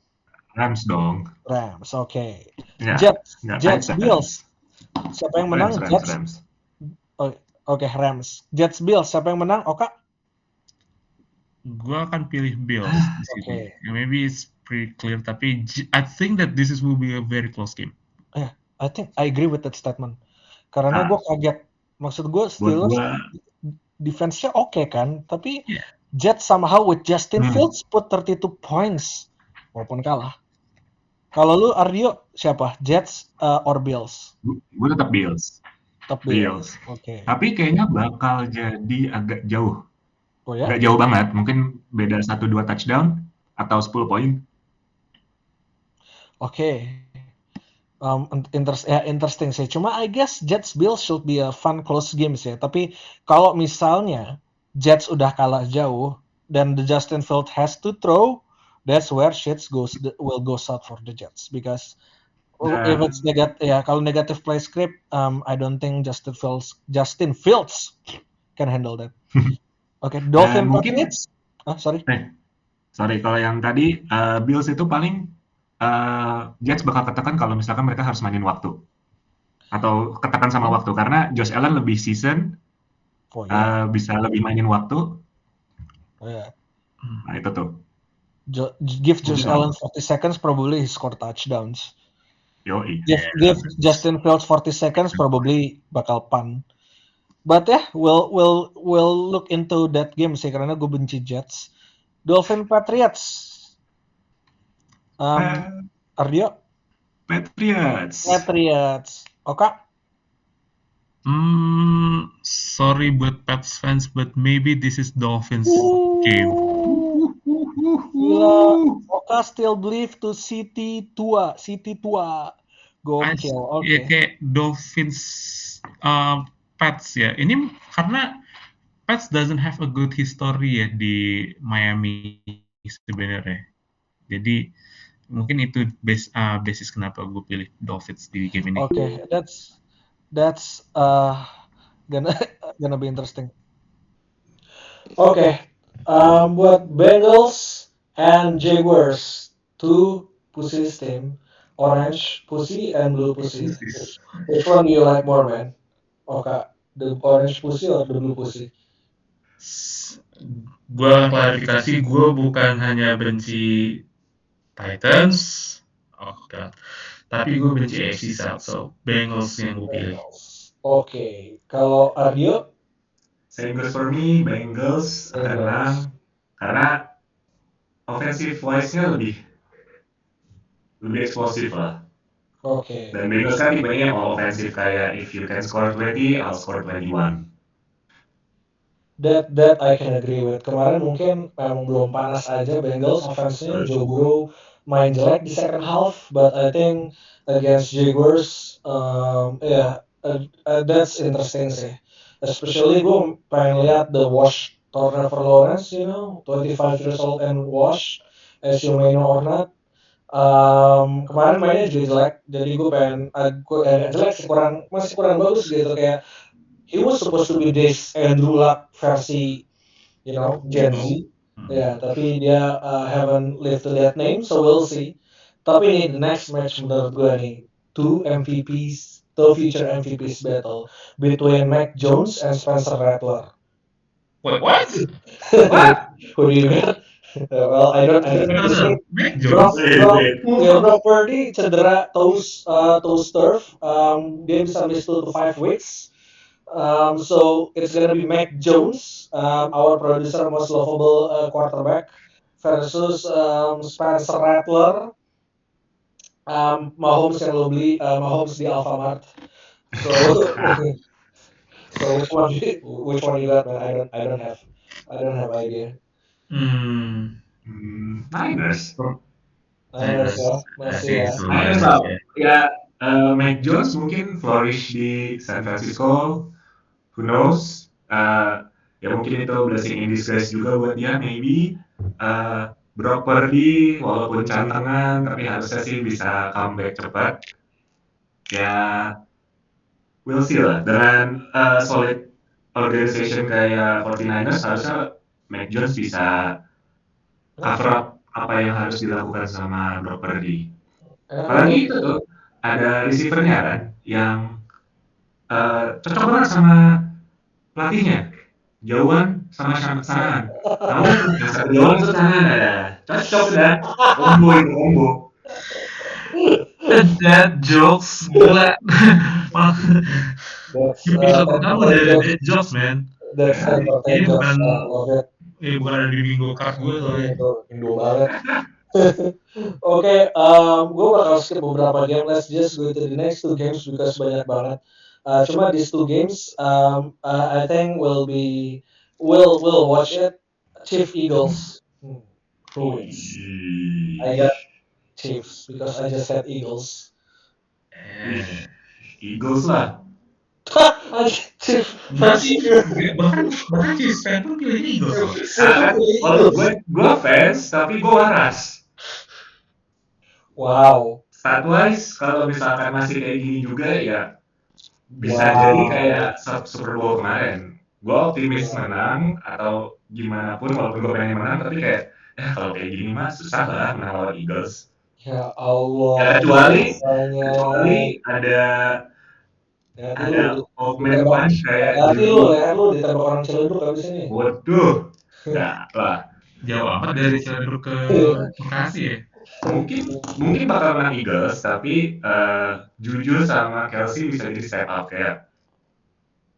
Rams dong. Rams, oke. Ya, Jets, Bills. Siapa yang menang? Rams. Oke, Rams. Jets, Bills. Siapa yang menang? Oka? Gua akan pilih Bills di sini. Maybe it's pretty clear, tapi I think that this will be a very close game. Yeah, I think I agree with that statement. Karena gue kaget. Maksud gue Steelers defense-nya oke kan, tapi Jets somehow with Justin Fields put 32 points walaupun kalah. Kalau lu Ardio siapa? Jets or Bills? Gue tetap Bills. Oke. Tapi kayaknya bakal jadi agak jauh. Oh ya? Agak jauh banget, mungkin beda 1-2 touchdown atau 10 poin. Oke. Interesting sih. Cuma I guess Jets Bills should be a fun close game sih. Tapi kalau misalnya Jets udah kalah jauh dan the Justin Fields has to throw, that's where shit will go south for the Jets because if it's kalau negative play script, I don't think Justin Fields can handle that. Oke, Dolphins Patriots. Sorry, kalau yang tadi Bills itu paling Jets bakal ketekan kalau misalkan mereka harus mainin waktu atau ketekan sama waktu karena Josh Allen lebih season, bisa lebih mainin waktu. Nah itu tuh. Give Josh Allen 40 seconds, probably he score touchdowns. Yoi. Give Justin Fields 40 seconds, probably bakal punt. But we'll look into that game sih karena gue benci Jets. Dolphins Patriots. Ardio? Patriots. Oka? Sorry buat Pats fans, but maybe this is Dolphins game. Oka still believe to City tua. Gokil. Ya kayak Dolphins Pats ya. Ini karena Pats doesn't have a good history ya di Miami sebenarnya. Jadi mungkin itu basis kenapa gue pilih Dolphins di game ini. Oke, that's gonna be interesting. Oke. Buat Bengals and Jaguars, two pussies team, orange pussy and blue pussy. Which one do you like more, man? Okay, the orange pussy or the blue pussy? Gue klarifikasi, gue bukan hanya benci Titans, tapi gue benci AFC South, so Bengals yang gue pilih. Oke, kalau Ardio? Same goes for me, Bengals, karena offensive wise-nya lebih eksplosif lah. Oke. Dan Bengals kan tipenya all offensive kayak if you can score 20, I'll score 21. That I can agree with. Kemarin mungkin memang belum panas aja Bengals offense-nya. Joe Burrow main jelek di second half, but I think against Jaguars, that's interesting sih. Especially gue pengen lihat the wash Trevor Lawrence, 25 years old and wash, as you may know or not. Kemarin mainnya juga jelek, jadi gue pengen, jelek sih, masih kurang bagus gitu, kayak he was supposed to be this Andrew Luck versi Gen Z. Ya, tapi dia haven't lived to that name, so we'll see. Tapi nih, the next match menurut gue nih, two future MVPs battle between Mac Jones and Spencer Rattler. Wait, what? Who do you got? Well, I don't think Mac Jones. Brock Purdy cedera toes turf. Dia bisa miss 2 to 5 weeks. So it's gonna be Mac Jones, our producer most lovable quarterback, versus Spencer Rattler, Mahomes yang lo beli, Mahomes di Alfamart. So, so which one you got, man? I don't have idea. Niners. Niners ya, masih ya. Niners ya. Mac Jones mungkin flourish di San Francisco. Who knows? Ya mungkin itu blessing in disguise juga buat dia, maybe. Brock Purdy walaupun cantengan, tapi harusnya sih bisa comeback cepat. Ya, we'll see lah. Dengan solid organization kayak 49ers, harusnya Mac Jones bisa cover up apa yang harus dilakukan sama Brock Purdy. Apalagi itu tuh, ada receiver-nya kan, yang cocok banget sama pelatihnya. Jauhan sama Sanaan. Namun yang satu jauhan itu Sanaan ada. Cocok dah. Combo. Dad jokes, gila. Episode pertama dari dad jokes, man. Ini bukan ada di bingo card gue soalnya. Bingo banget. Oke, gue bakal skip beberapa game. Let's just go to the next two games because banyak banget. Cuma these two games, I think we'll watch it. Chiefs Eagles. Who wins? I got Chiefs because I just said Eagles. Eagles lah. Chiefs. Bahkan Chiefs fan pun pilih Eagles. Gue fans, tapi gue waras. Wow. Stat-wise, kalau misalkan masih kayak gini juga ya bisa jadi kayak Super Bowl kemarin. Gue optimis menang atau gimana pun, walaupun gue pengen menang, tapi kayak kalau kayak gini mah susah lah menang lawan Eagles. Ya Allah. Ya, kecuali ada open punch kayak lu ditembak orang Ciledug abis ini. Waduh. Enggak lah. Jauh amat dari Ciledug ke Bekasi ya. Mungkin bakal menang Eagles, tapi Juju sama Kelsey bisa jadi step up kayak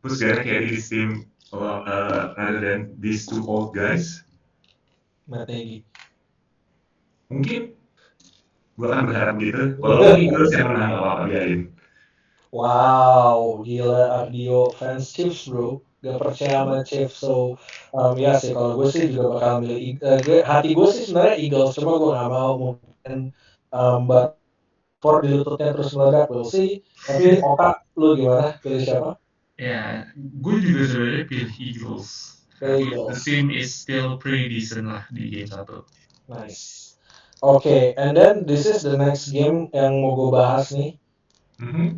who's gonna carry this team rather than these two old guys. Matt Nagy. Mungkin gue akan berharap gitu. Walaupun Eagles yang menang apa-apa biarin. Wow, gila Ardio fans Chiefs bro. Gak percaya sama Chiefs, so ya sih kalau gue sih juga bakal milih hati gue sih sebenarnya Eagles, cuma gue gak mau mungkin but for di lututnya terus meledak, we'll see. Tapi Oka, lu gimana? Pilih siapa? Ya, gue juga sebenarnya pilih Eagles. The team is still pretty decent lah di game 1. Nice. Okay, and then this is the next game yang mau gue bahas nih.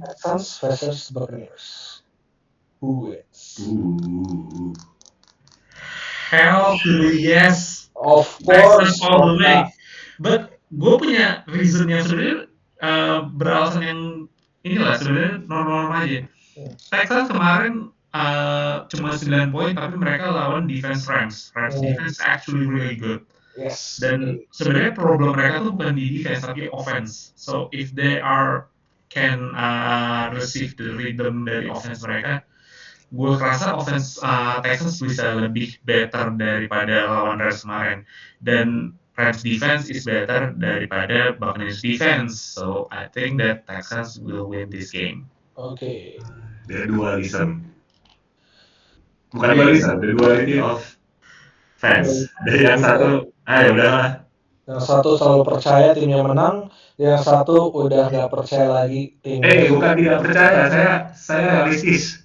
Texans versus Buccaneers. Who wins? Hell to the yes. Of course. All the way. But gue punya reason yang sebenarnya beralasan yang inilah sebenarnya normal aja. Texans kemarin cuma 9 poin, tapi mereka lawan defense Rams. Rams defense actually really good. Yes. Dan sebenarnya problem mereka tuh bukan di defense tapi offense. So if they can receive the rhythm dari offense mereka, gue rasa offense Texans bisa lebih better daripada lawan Rams kemarin. Dan Rams defense is better daripada Buccaneers defense. So I think that Texans will win this game. Oke. The dualism. Bukan dualism, the duality of fans. Dari yang satu, ya udahlah. Yang satu selalu percaya timnya menang, yang satu udah nggak percaya lagi timnya. Bukan tidak percaya, saya realistis.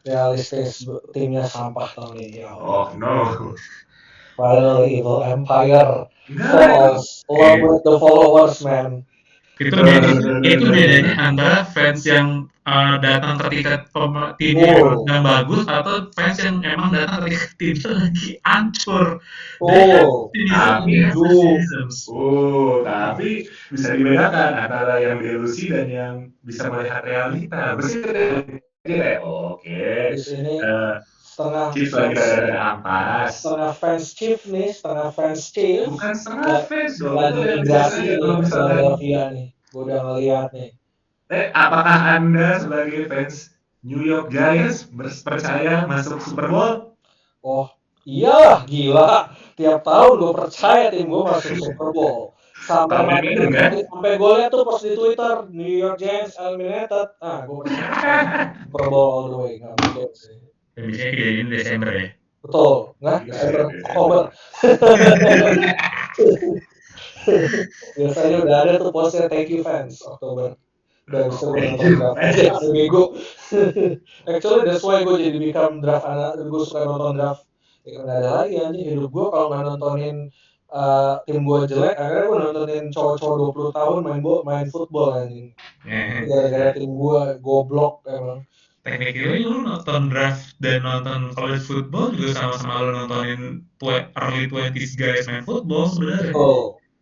Realistis timnya sampah tahun ini. Oh no. Finally Evil Empire falls along with the followers, man. Itu bedanya antara fans yang datang ketika timnya sedang bagus atau fans yang emang datang ketika timnya lagi hancur. Tapi bisa dibedakan antara yang delusi dan yang bisa melihat realita. Oke. Di sini setengah Chief lagi ada ampas. Setengah fans Chief nih, setengah fans Chief. Bukan setengah fans dong. Lagi migrasi nih Philadelphia nih. Gue udah ngeliat nih. Apakah Anda sebagai fans New York Giants percaya masuk Super Bowl? Oh, iyalah, gila. Tiap tahun gue percaya tim gue masuk Super Bowl. Sampai gue liat tuh post di Twitter, New York Giants eliminated. Gue percaya Super Bowl all the way. Gak mungkin sih. Biasanya kejadian Desember ya? Betul, nggak? Desember, Oktober. Biasanya udah ada tuh postnya thank you fans Oktober. Udah bisa gue nonton draft aja seminggu. Actually that's why gue jadi become draft anak. Gue suka nonton draft. Ya nggak ada lagi anjing hidup gue kalau nggak nontonin tim gue jelek. Akhirnya gue nontonin cowok-cowok 20 tahun main football anjing. Gara-gara tim gue goblok emang. Technically lu nonton draft dan nonton college football juga sama-sama lu nontonin early 20s guys main football sebenarnya.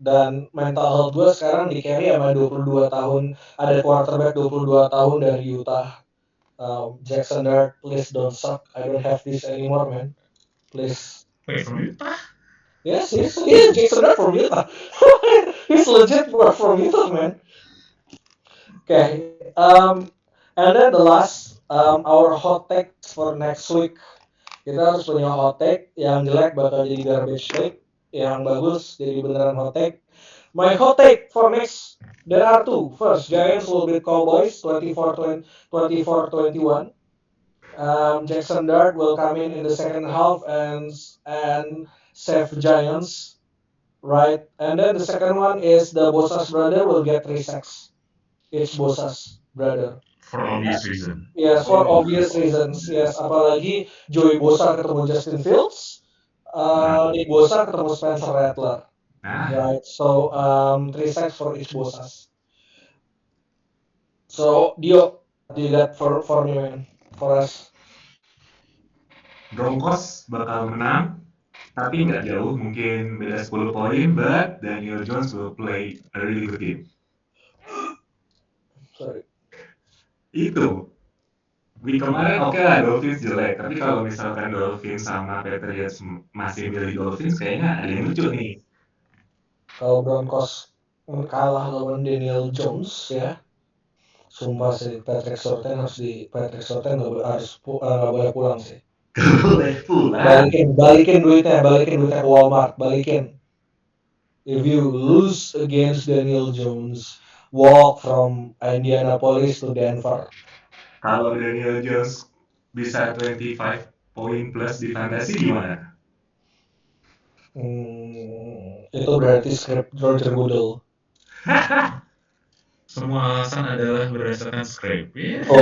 Dan mental health gue sekarang di carry sama 22 tahun, ada quarterback 22 tahun dari Utah. Jackson Dart, please don't suck. I don't have this anymore, man. Please. Wait, from Utah? Yes, Jackson Dart from Utah. He's legit from Utah, man. Okay. And then the last, our hot take for next week. Kita harus punya hot take, yang jelek bakal jadi garbage take, yang bagus jadi beneran hot take. My hot take for next, there are two. First, Giants will beat Cowboys 24-21. Jackson Dart will come in the second half and save Giants, right? And then the second one is the Bosa's brother will get 3 sacks. It's Bosa's brother. For obvious reason. Yes, for obvious reasons. Yes, apalagi Joey Bosa ketemu Justin Fields, Nick Bosa ketemu Spencer Rattler. Right, so 3 sacks for each Bosas. So Dio, do you got for me, man? For us? Broncos bakal menang, tapi nggak jauh, mungkin beda 10 poin, but Daniel Jones will play a really good game. Sorry. Itu week kemarin oke lah Dolphins jelek, tapi kalau misalkan Dolphins sama Patriots masih milih Dolphins, kayaknya ada yang lucu nih. Kalau Broncos kalah lawan Daniel Jones ya, sumpah sih Patrick Surtain nggak boleh pulang sih. Boleh pulang. Balikin duitnya ke Walmart, balikin. If you lose against Daniel Jones, walk from Indianapolis to Denver. Kalau Daniel Jones bisa 25 poin plus di fantasi gimana? Itu berarti script Roger Goodell. Semua alasan adalah berdasarkan script. That's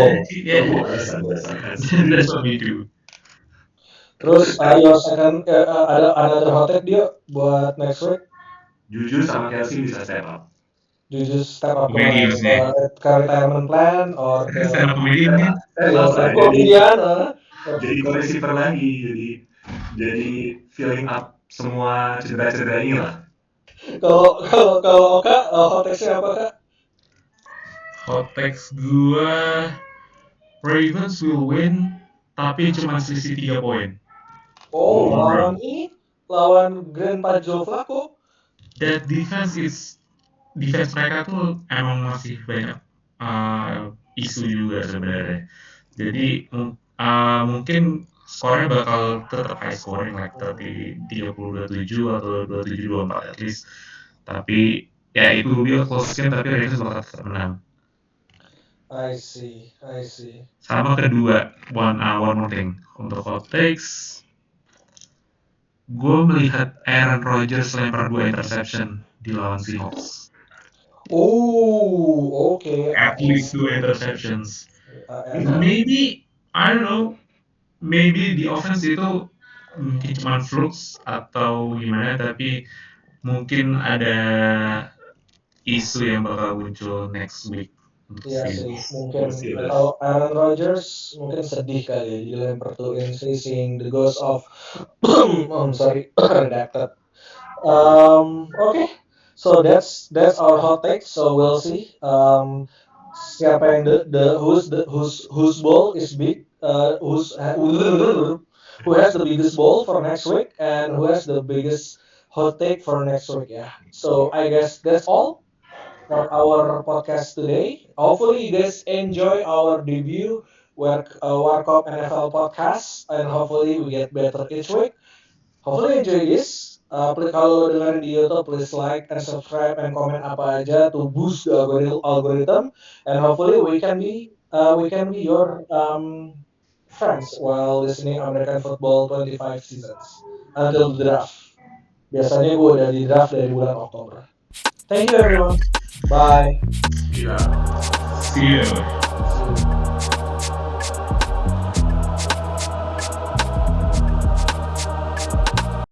what we do. Terus your second ada another hot take dia buat next week. Juju sama Kelsey bisa step up. Juju step up ke retirement plan or ke komedian. Jadi receiver lagi, jadi filling up semua cedera-cedera ini lah. Kalau Kak, hot take-nya apa Kak? Hot take gua Ravens will win tapi cuma selisih 3 poin. Lawan Grandpa Joe Flacco. That defense mereka tuh emang masih banyak isu juga sebenarnya. Jadi mungkin skornya bakal tetap high scoring like 30-27 atau 27-24 at least. Tapi ya itu will be a close game, tapi Ravens bakal tetap menang. I see. Sama kedua, one more thing untuk hot takes. Gue melihat Aaron Rodgers lempar 2 interception di lawan Seahawks. Oh, okay. At least 2 interceptions. Maybe, I don't know, maybe the offense itu mungkin cuma flux atau gimana, tapi mungkin ada isu yang bakal muncul next week. Iya sih, mungkin atau Aaron Rodgers mungkin sedih kali ya dilempar tuh seeing the ghost of redacted. Okay, so that's our hot take. So we'll see. Siapa yang whose ball is big? Who has the biggest ball for next week and who has the biggest hot take for next week? Yeah. So I guess that's all for our podcast today. Hopefully you guys enjoy our debut Warkop NFL podcast and hopefully we get better each week. Hopefully enjoy this. Kalau dengerin di YouTube, please like and subscribe and comment apa aja to boost the algorithm and hopefully we can be your friends while listening American football 25 seasons until the draft. Biasanya gue udah di draft dari bulan Oktober. Thank you everyone. Bye. Yeah. See you.